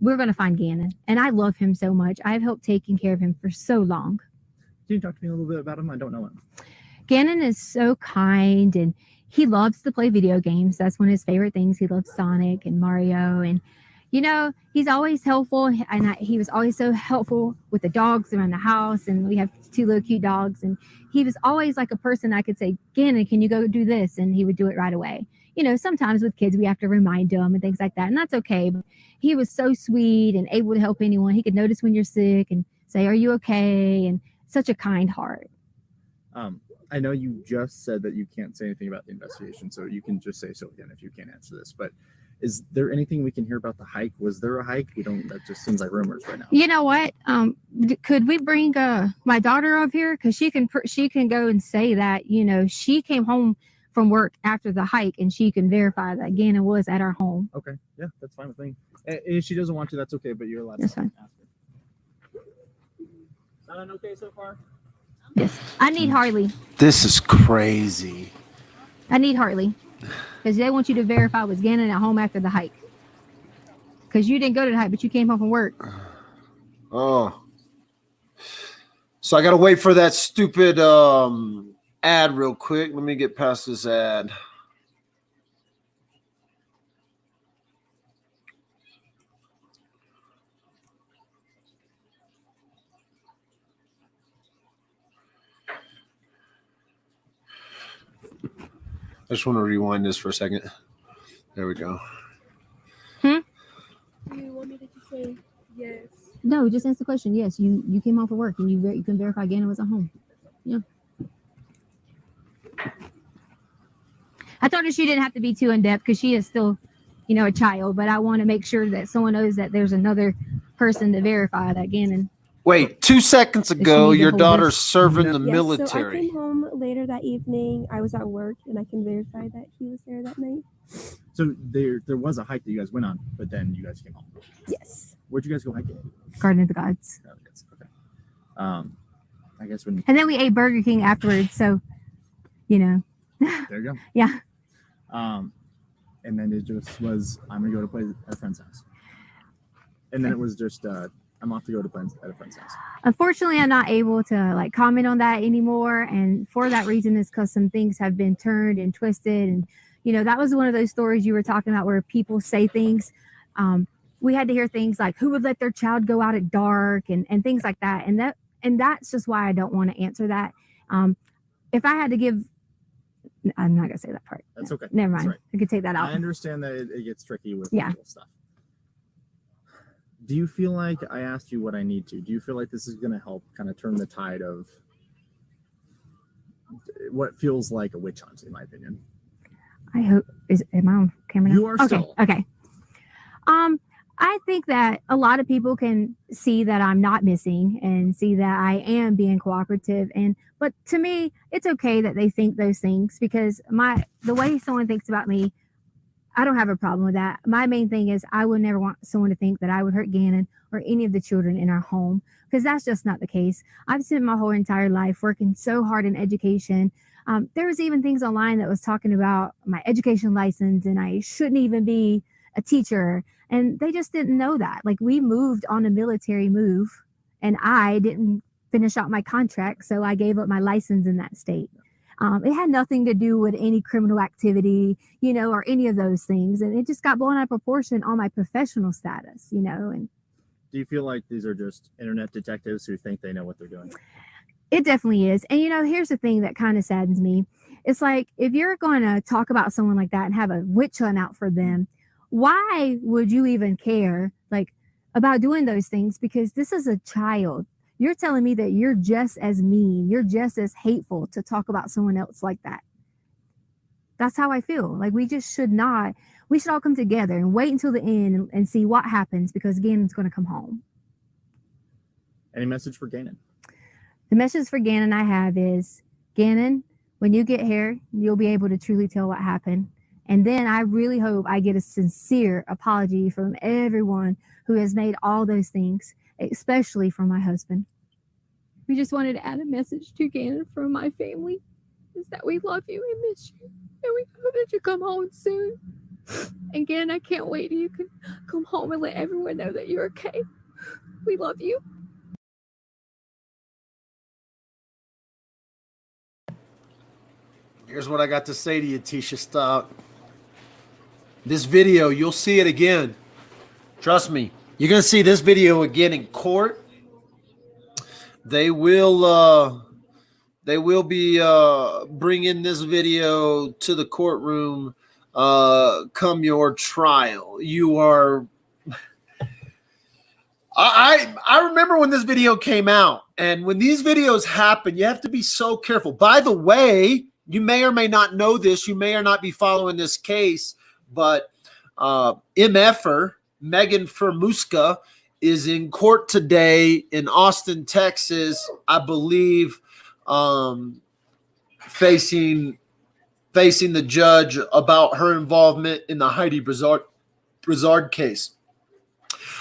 we're going to find Gannon. And I love him so much. I've helped taking care of him for so long. Can you talk to me a little bit about him? I don't know him. Gannon is so kind, and he loves to play video games. That's one of his favorite things. He loves Sonic and Mario. And, you know, he's always helpful. And he was always so helpful with the dogs around the house. And we have 2 little cute dogs. And he was always like a person I could say, Gannon, can you go do this? And he would do it right away. You know, sometimes with kids, we have to remind them and things like that. And that's okay. But he was so sweet and able to help anyone. He could notice when you're sick and say, are you okay? And such a kind heart. I know you just said that you can't say anything about the investigation, so you can just say so again if you can't answer this. But is there anything we can hear about the hike? Was there a hike? That just seems like rumors right now. You know what? Could we bring my daughter up here? Because she can go and say that, you know, she came home from work after the hike and she can verify that Gannon was at our home. Okay. Yeah, that's fine with me. And if she doesn't want to, that's okay, but you're allowed That's to fine. ask her. Sound okay so far? Yes. I need Harley. This is crazy. I need Harley. Because they want you to verify was Gannon at home after the hike. Because you didn't go to the hike, but you came home from work. Oh. So I got to wait for that stupid ad real quick. Let me get past this ad. I just want to rewind this for a second. There we go. Do you want me to just say yes? No, just answer the question. Yes, you came off of work and you can verify Gannon was at home. Yeah. I told her she didn't have to be too in depth because she is still, a child. But I want to make sure that someone knows that there's another person to verify that Gannon. Wait, 2 seconds ago, need to your hold daughter's this? serving the Yes, so I military. came home later that evening. I was at work, and I can verify that he was there that night. So there was a hike that you guys went on, but then you guys came home. Yes. Where'd you guys go hiking? Garden of the Gods. Oh, yes. Okay. I guess when And then we ate Burger King afterwards. So, there you go. Yeah. And then it just was, I'm gonna go to play at a friend's house. And then it was just I'm off to go to play at a friend's house. Unfortunately, I'm not able to comment on that anymore. And for that reason is because some things have been turned and twisted. And, that was one of those stories you were talking about where people say things. We had to hear things like who would let their child go out at dark and things like that. And that's just why I don't want to answer that. If I had to give, I'm not going to say that part. That's okay. Never That's mind. right. I could take that out. I understand that it gets tricky with Yeah. legal stuff. Do you feel like I asked you what I need to? Do you feel like this is going to help kind of turn the tide of what feels like a witch hunt, in my opinion? I hope am I on camera now? You are okay. still. Okay. I think that a lot of people can see that I'm not missing and see that I am being cooperative. But to me, it's okay that they think those things because the way someone thinks about me, I don't have a problem with that. My main thing is I would never want someone to think that I would hurt Gannon or any of the children in our home because that's just not the case. I've spent my whole entire life working so hard in education. There was even things online that was talking about my education license and I shouldn't even be a teacher. And they just didn't know that. Like we moved on a military move and I didn't finish out my contract. So I gave up my license in that state. It had nothing to do with any criminal activity, or any of those things. And it just got blown out of proportion on my professional status, and Do you feel like these are just internet detectives who think they know what they're doing? it definitely is. And, here's the thing that kind of saddens me. It's like, if you're going to talk about someone like that and have a witch hunt out for them, why would you even care about doing those things? Because this is a child. You're telling me that you're just as mean, you're just as hateful to talk about someone else like that. That's how I feel. Like we should all come together and wait until the end and see what happens because Gannon's going to come home. Any message for Gannon? The message for Gannon I have is, Gannon, when you get here, you'll be able to truly tell what happened. And then I really hope I get a sincere apology from everyone who has made all those things, especially from my husband. We just wanted to add a message to Gannon from my family, is that we love you and miss you. And we hope that you come home soon. And Gannon, I can't wait till you can come home and let everyone know that you're okay. We love you. Here's what I got to say to you, Tecia Stock. This video, you'll see it again. Trust me. You're going to see this video again in court. They will be bringing this video to the courtroom come your trial. You are... I remember when this video came out, and when these videos happen, you have to be so careful. By the way, you may or may not know this. You may or not be following this case, but MFer, Megan Fermuska, is in court today in Austin, Texas, I believe, facing the judge about her involvement in the Heidi Brizard case.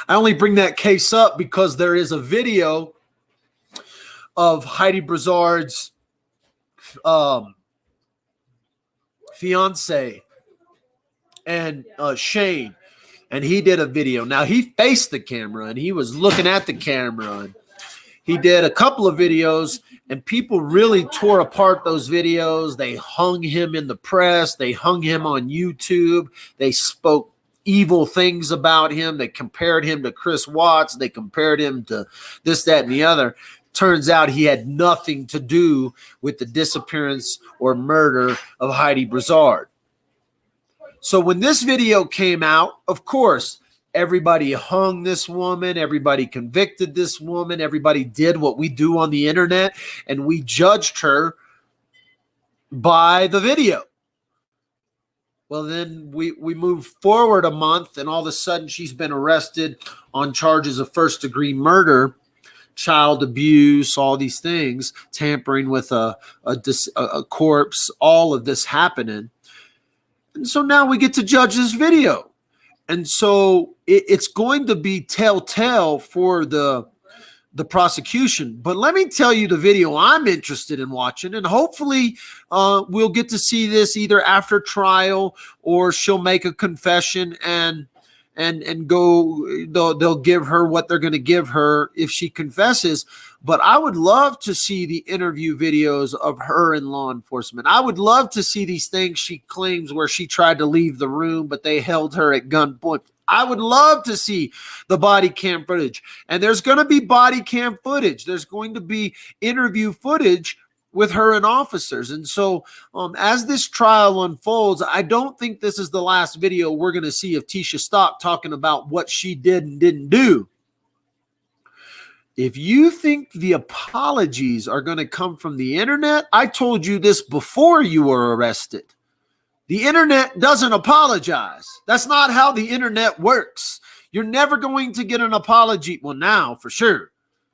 I only bring that case up because there is a video of Heidi Brizard's fiance and Shane, and he did a video. Now he faced the camera and he was looking at the camera, and he did a couple of videos, and people really tore apart those videos. They hung him in the press. They hung him on YouTube. They spoke evil things about him. They compared him to Chris Watts. They compared him to this, that, and the other. Turns out he had nothing to do with the disappearance or murder of Heidi Broussard. So when this video came out, of course, everybody hung this woman, everybody convicted this woman, everybody did what we do on the internet, and we judged her by the video. Well, then we moved forward a month, and all of a sudden she's been arrested on charges of first-degree murder, child abuse, all these things, tampering with a corpse, all of this happening. And so now we get to judge this video. And so it's going to be telltale for the prosecution. But let me tell you the video I'm interested in watching, and hopefully we'll get to see this either after trial, or she'll make a confession and go, they'll give her what they're going to give her if she confesses. But I would love to see the interview videos of her in law enforcement. I would love to see these things she claims where she tried to leave the room, but they held her at gunpoint. I would love to see the body cam footage. And there's going to be body cam footage. There's going to be interview footage with her and officers. And so as this trial unfolds, I don't think this is the last video we're going to see of Tecia Stock talking about what she did and didn't do. If you think the apologies are going to come from the internet, I told you this before you were arrested. The internet doesn't apologize. That's not how the internet works. You're never going to get an apology. Well, now for sure.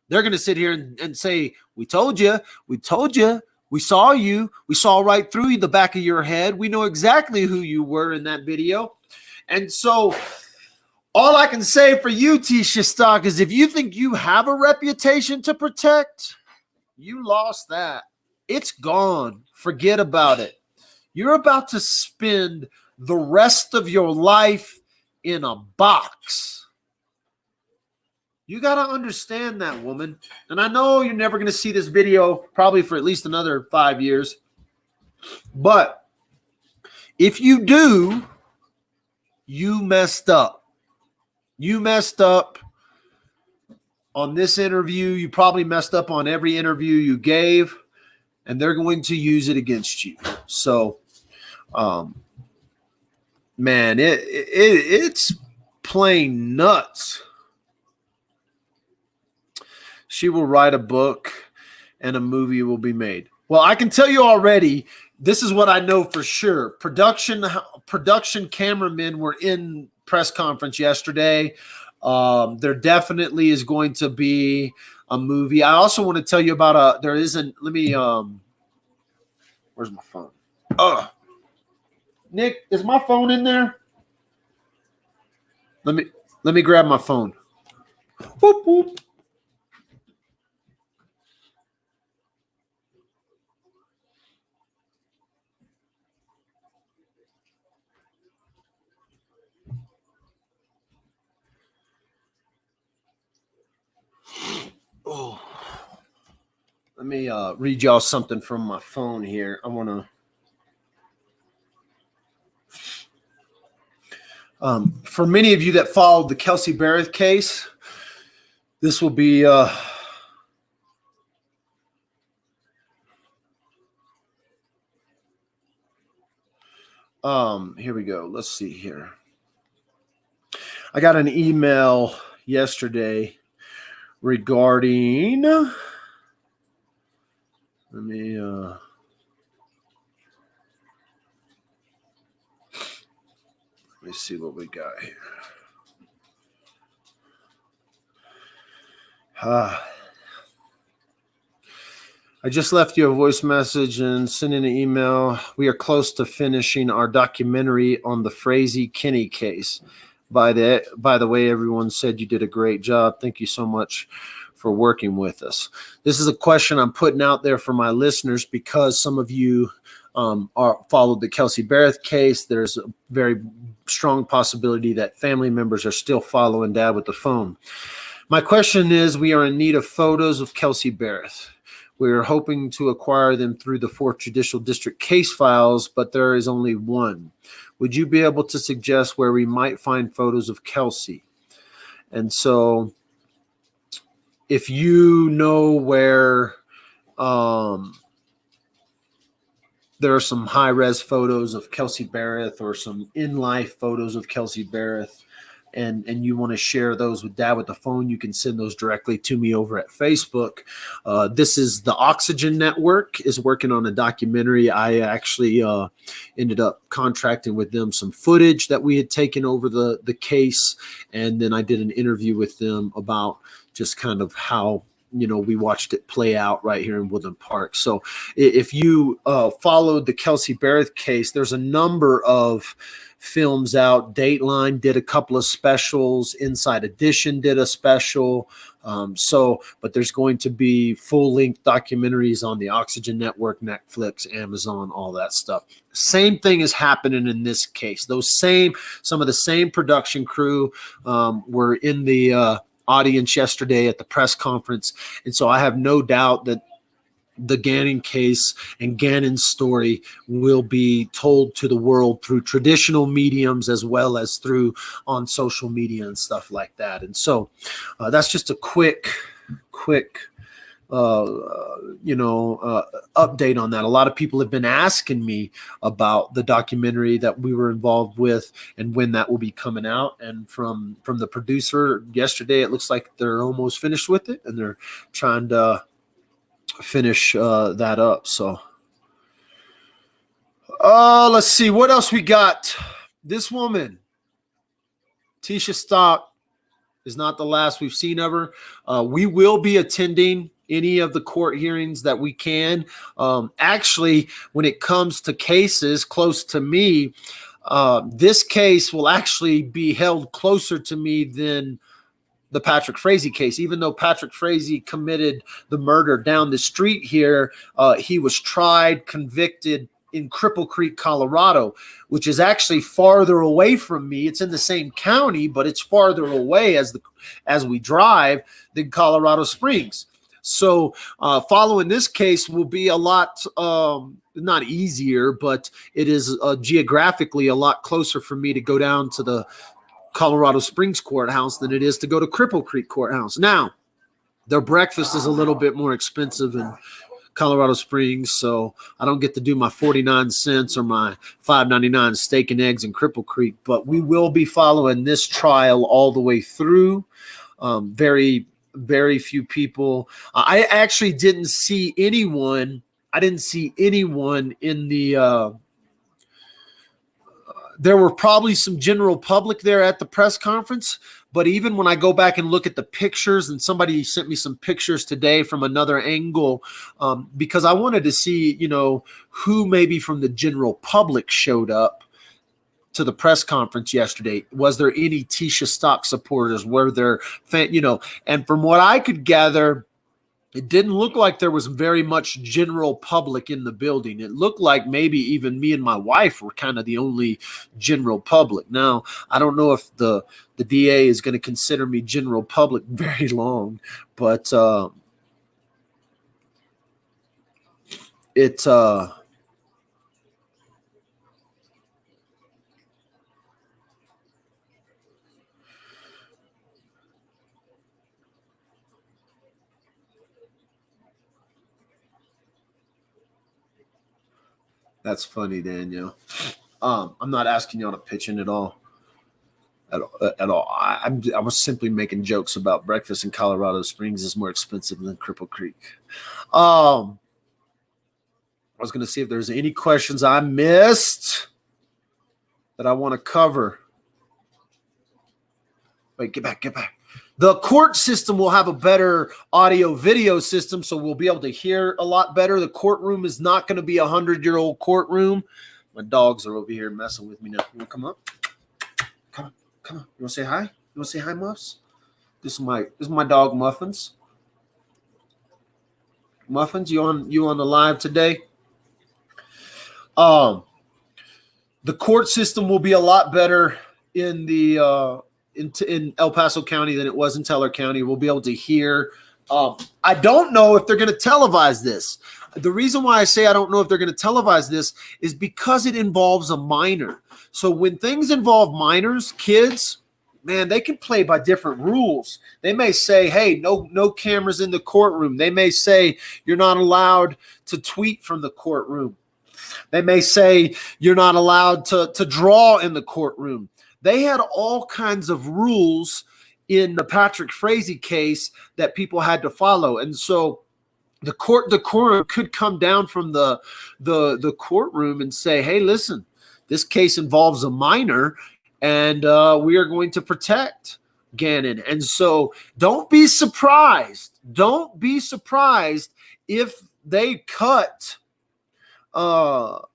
They're going to sit here and say, we told you, we saw you, we saw right through the back of your head. We know exactly who you were in that video. And so all I can say for you, Tecia Stock, is if you think you have a reputation to protect, you lost that. It's gone. Forget about it. You're about to spend the rest of your life in a box. You got to understand that, woman. And I know you're never going to see this video probably for at least another 5 years. But if you do, you messed up. You messed up on this interview. You probably messed up on every interview you gave. And they're going to use it against you. So, man, it's plain nuts. She will write a book and a movie will be made. Well, I can tell you already, this is what I know for sure. Production cameramen were in press conference yesterday. There definitely is going to be a movie. I also want to tell you about where's my phone? Nick, is my phone in there? Let me grab my phone. Whoop, whoop. Oh, let me read y'all something from my phone here. I want to, for many of you that followed the Kelsey Barrett case, this will be, here we go. Let's see here. I got an email yesterday regarding, let me see what we got here. I just left you a voice message and sent in an email. We are close to finishing our documentary on the Frazee Kinney case. By the way, everyone said you did a great job. Thank you so much for working with us. This is a question I'm putting out there for my listeners because some of you followed the Kelsey Barrett case. There's a very strong possibility that family members are still following Dad with the phone. My question is, we are in need of photos of Kelsey Barrett. We are hoping to acquire them through the 4th Judicial District case files, but there is only one. Would you be able to suggest where we might find photos of Kelsey? And so if you know where there are some high-res photos of Kelsey Barrett or some in-life photos of Kelsey Barrett, and you want to share those with Dad with the phone, you can send those directly to me over at Facebook. This is the Oxygen Network is working on a documentary. I actually ended up contracting with them some footage that we had taken over the case, and then I did an interview with them about just kind of how we watched it play out right here in Woodland Park. So if you followed the Kelsey Barrett case, there's a number of films out. Dateline did a couple of specials. Inside Edition did a special. But there's going to be full-length documentaries on the Oxygen Network, Netflix, Amazon, all that stuff. Same thing is happening in this case. Some of the same production crew were in the audience yesterday at the press conference. And so I have no doubt that the Gannon case and Gannon's story will be told to the world through traditional mediums as well as through on social media and stuff like that. And so that's just a quick update on that. A lot of people have been asking me about the documentary that we were involved with and when that will be coming out. And from the producer yesterday, it looks like they're almost finished with it and they're trying to finish that up. So let's see what else we got. This woman, Tecia Stock, is not the last we've seen of her. We will be attending any of the court hearings that we can. Actually, when it comes to cases close to me, this case will actually be held closer to me than the Patrick Frazee case. Even though Patrick Frazee committed the murder down the street here, he was tried, convicted in Cripple Creek, Colorado, which is actually farther away from me. It's in the same county, but it's farther away as we drive than Colorado Springs. So following this case will be a lot, not easier, but it is geographically a lot closer for me to go down to the Colorado Springs courthouse than it is to go to Cripple Creek courthouse. Now, their breakfast is a little bit more expensive in Colorado Springs, so I don't get to do my 49 cents or my $5.99 steak and eggs in Cripple Creek, but we will be following this trial all the way through. Very, very few people. I actually didn't see anyone. I didn't see anyone in the there were probably some general public there at the press conference, but even when I go back and look at the pictures, and somebody sent me some pictures today from another angle, because I wanted to see, who maybe from the general public showed up to the press conference yesterday. Was there any Tecia Stock supporters? Were there, and from what I could gather, it didn't look like there was very much general public in the building. It looked like maybe even me and my wife were kind of the only general public. Now, I don't know if the DA is going to consider me general public very long, but that's funny, Daniel. I'm not asking y'all to pitch in at all. At all. I was simply making jokes about breakfast in Colorado Springs is more expensive than Cripple Creek. I was going to see if there's any questions I missed that I want to cover. Wait, get back. The court system will have a better audio video system, so we'll be able to hear a lot better. The courtroom is not going to be a 100-year-old courtroom. My dogs are over here messing with me now. You want to come up? Come on. You want to say hi? You want to say hi, Muffs? This is my dog, Muffins. Muffins, you on the live today? The court system will be a lot better in the in El Paso County than it was in Teller County. We'll be able to hear. I don't know if they're going to televise this. The reason why I say I don't know if they're going to televise this is because it involves a minor. So when things involve minors, kids, man, they can play by different rules. They may say, hey, no cameras in the courtroom. They may say you're not allowed to tweet from the courtroom. They may say you're not allowed to draw in the courtroom. They had all kinds of rules in the Patrick Frazee case that people had to follow. And so the court decorum could come down from the courtroom and say, hey, listen, this case involves a minor, and we are going to protect Gannon. And so don't be surprised. Don't be surprised if they cut out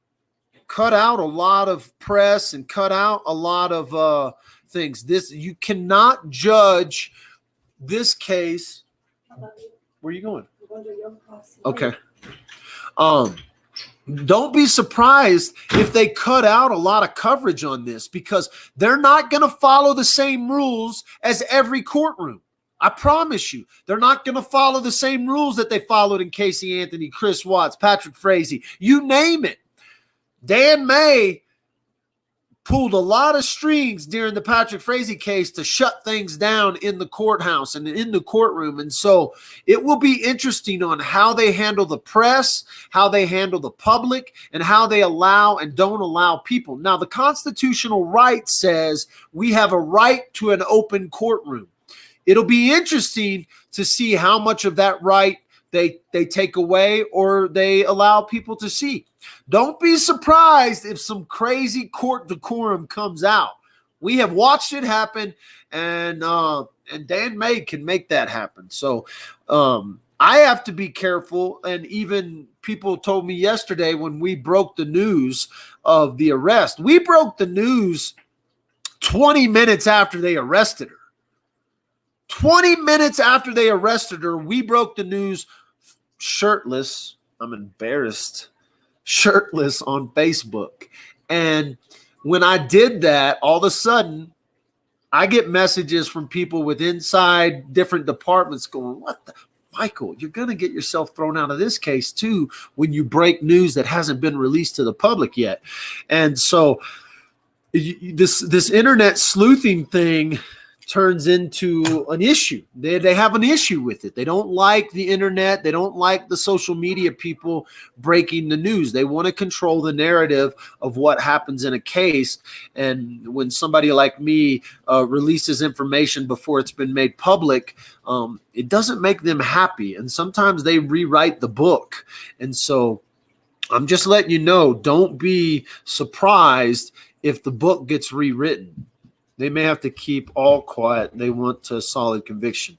a lot of press and cut out a lot of things. You cannot judge this case. Where are you going? Okay. Don't be surprised if they cut out a lot of coverage on this, because they're not going to follow the same rules as every courtroom. I promise you, they're not going to follow the same rules that they followed in Casey Anthony, Chris Watts, Patrick Frazee, you name it. Dan May pulled a lot of strings during the Patrick Frazee case to shut things down in the courthouse and in the courtroom. And so it will be interesting on how they handle the press, how they handle the public, and how they allow and don't allow people. Now, the constitutional right says we have a right to an open courtroom. It'll be interesting to see how much of that right they take away or they allow people to see. Don't be surprised if some crazy court decorum comes out. We have watched it happen, and Dan May can make that happen. So I have to be careful. And even people told me yesterday when we broke the news of the arrest, we broke the news 20 minutes after they arrested her. 20 minutes after they arrested her, we broke the news shirtless. I'm embarrassed. Shirtless on Facebook. And when I did that, all of a sudden, I get messages from people with inside different departments going, what the, Michael, you're going to get yourself thrown out of this case too when you break news that hasn't been released to the public yet. And so this internet sleuthing thing turns into an issue. They have an issue with it. They don't like the internet. They don't like the social media people breaking the news. They want to control the narrative of what happens in a case. And when somebody like me releases information before it's been made public, it doesn't make them happy. And sometimes they rewrite the book. And so I'm just letting you know, don't be surprised if the book gets rewritten. They may have to keep all quiet. They want a solid conviction.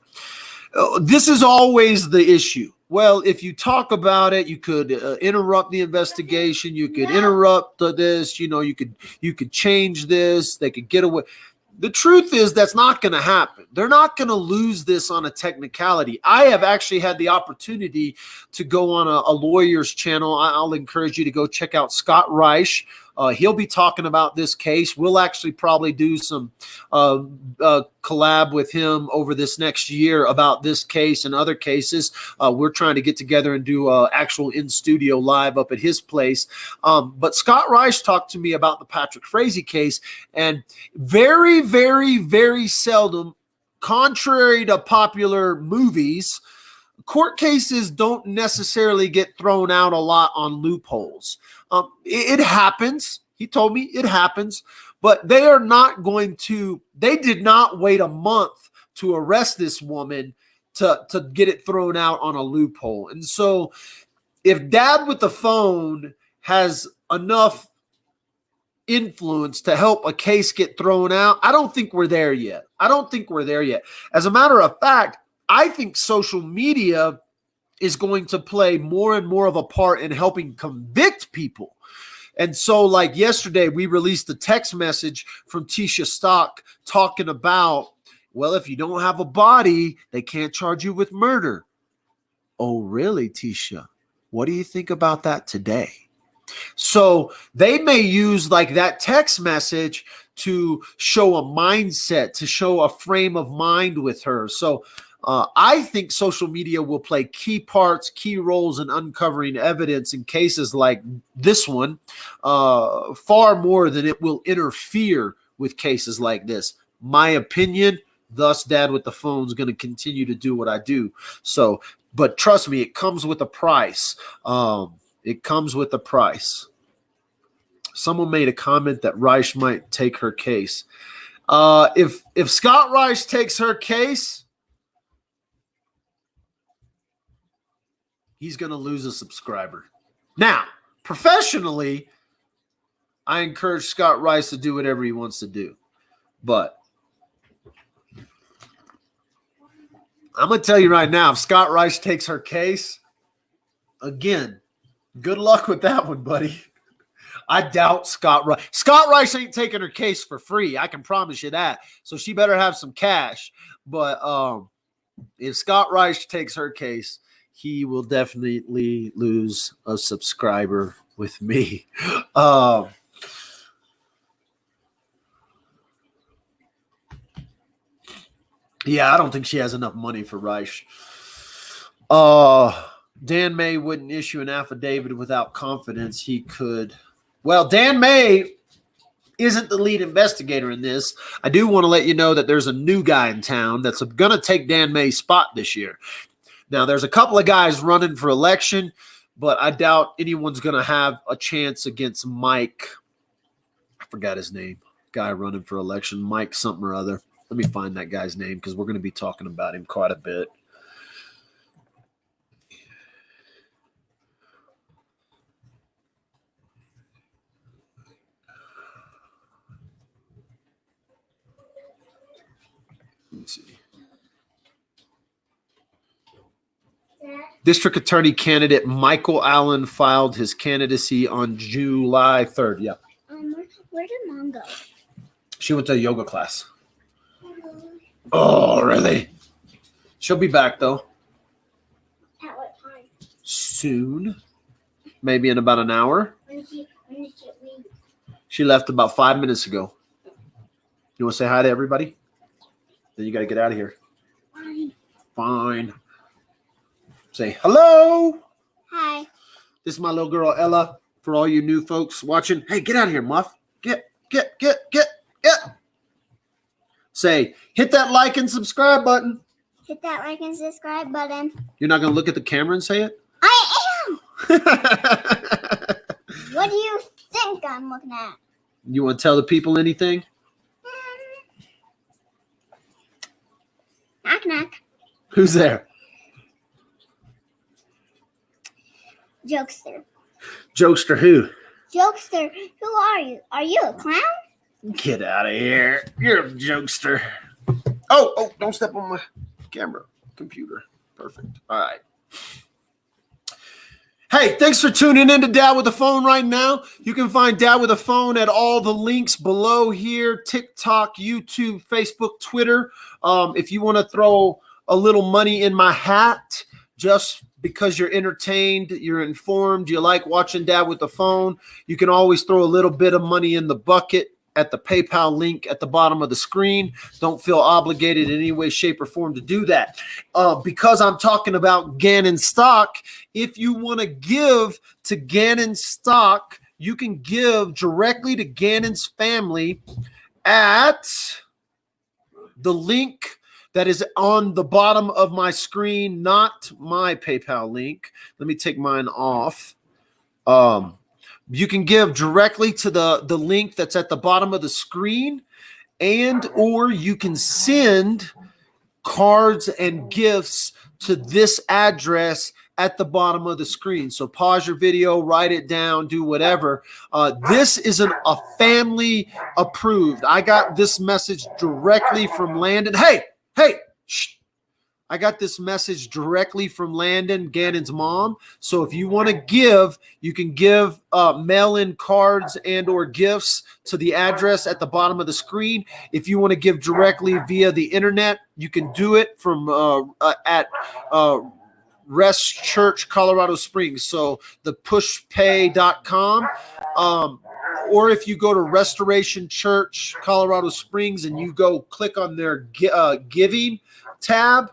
This is always the issue. Well, if you talk about it, you could interrupt the investigation. You could interrupt this. You know, you could change this. They could get away. The truth is that's not going to happen. They're not going to lose this on a technicality. I have actually had the opportunity to go on a lawyer's channel. I'll encourage you to go check out Scott Reich. He'll be talking about this case. We'll actually probably do some collab with him over this next year about this case and other cases. We're trying to get together and do actual in-studio live up at his place. But Scott Reich talked to me about the Patrick Frazee case, and very, very, very seldom, contrary to popular movies, court cases don't necessarily get thrown out a lot on loopholes. It happens. He told me it happens, but they are not going to, they did not wait a month to arrest this woman to get it thrown out on a loophole. And so if Dad with the phone has enough influence to help a case get thrown out, I don't think we're there yet. As a matter of fact, I think social media is going to play more and more of a part in helping convict people. And so like yesterday, we released a text message from Tecia Stock talking about, well, if you don't have a body, they can't charge you with murder. Oh, really, Tecia? What do you think about that today? So they may use like that text message to show a mindset, to show a frame of mind with her. So I think social media will play key roles in uncovering evidence in cases like this one, far more than it will interfere with cases like this. my opinion. Thus, Dad with the Phone is going to continue to do what I do. So, but trust me, it comes with a price. It comes with a price. Someone made a comment that Reich might take her case. If Scott Reich takes her case, he's going to lose a subscriber. Now, professionally, I encourage Scott Reich to do whatever he wants to do. But I'm going to tell you right now, if Scott Reich takes her case, again, good luck with that one, buddy. I doubt Scott Reich. Scott Reich ain't taking her case for free. I can promise you that. So she better have some cash. But if Scott Reich takes her case, he will definitely lose a subscriber with me. Yeah, I don't think she has enough money for Reich. Dan May wouldn't issue an affidavit without confidence he could. Well, Dan May isn't the lead investigator in this. I do want to let you know that there's a new guy in town that's going to take Dan May's spot this year. Now, there's a couple of guys running for election, but I doubt anyone's going to have a chance against Mike. I forgot his name. Guy running for election, Mike something or other. Let me find that guy's name because we're going to be talking about him quite a bit. Let's see. District Attorney candidate Michael Allen filed his candidacy on July 3rd. Yeah. Where did Mom go? She went to a yoga class. Oh, really? She'll be back, though. At what time? Soon. Maybe in about an hour. When did she leave? She left about 5 minutes ago. You want to say hi to everybody? Then you got to get out of here. Fine. Fine. Say hello. Hi. This is my little girl, Ella. For all you new folks watching. Hey, get out of here, Muff. Get. Say, hit that like and subscribe button. Hit that like and subscribe button. You're not going to look at the camera and say it? I am. What do you think I'm looking at? You want to tell the people anything? Knock, knock. Who's there? Jokester. Jokester who? Jokester, who are you? Are you a clown? Get out of here. You're a jokester. Oh, don't step on my camera. Computer. Perfect. All right. Hey, thanks for tuning in to Dad with a Phone right now. You can find Dad with a Phone at all the links below here. TikTok, YouTube, Facebook, Twitter. If you want to throw a little money in my hat just because you're entertained, you're informed, you like watching Dad with the Phone, you can always throw a little bit of money in the bucket at the PayPal link at the bottom of the screen. Don't feel obligated in any way, shape, or form to do that. Because I'm talking about Gannon Stock, if you want to give to Gannon Stock, you can give directly to Gannon's family at the link that is on the bottom of my screen, not my PayPal link. Let me take mine off. You can give directly to the link that's at the bottom of the screen, and or you can send cards and gifts to this address at the bottom of the screen. So pause your video, write it down, do whatever. This isn't a family approved. I got this message directly from Landon. Hey, shh. I got this message directly from Landon, Gannon's mom. So if you want to give, you can give mail-in cards and or gifts to the address at the bottom of the screen. If you want to give directly via the internet, you can do it from at Rest Church, Colorado Springs. So the pushpay.com. Or if you go to Restoration Church, Colorado Springs, and you go click on their giving tab,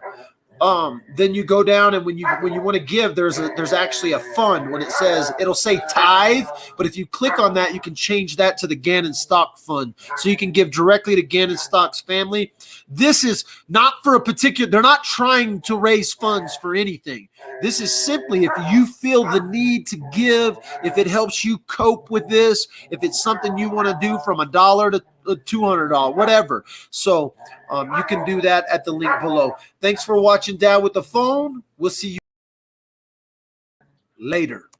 then you go down, and when you want to give, there's actually a fund. When it says, it'll say tithe, but if you click on that, you can change that to the Gannon Stock Fund, so you can give directly to Gannon Stock's family. This is not for a particular. They're not trying to raise funds for anything. This is simply if you feel the need to give, if it helps you cope with this, if it's something you want to do from $1 to $200, whatever. So you can do that at the link below. Thanks for watching Dad with the Phone. We'll see you later.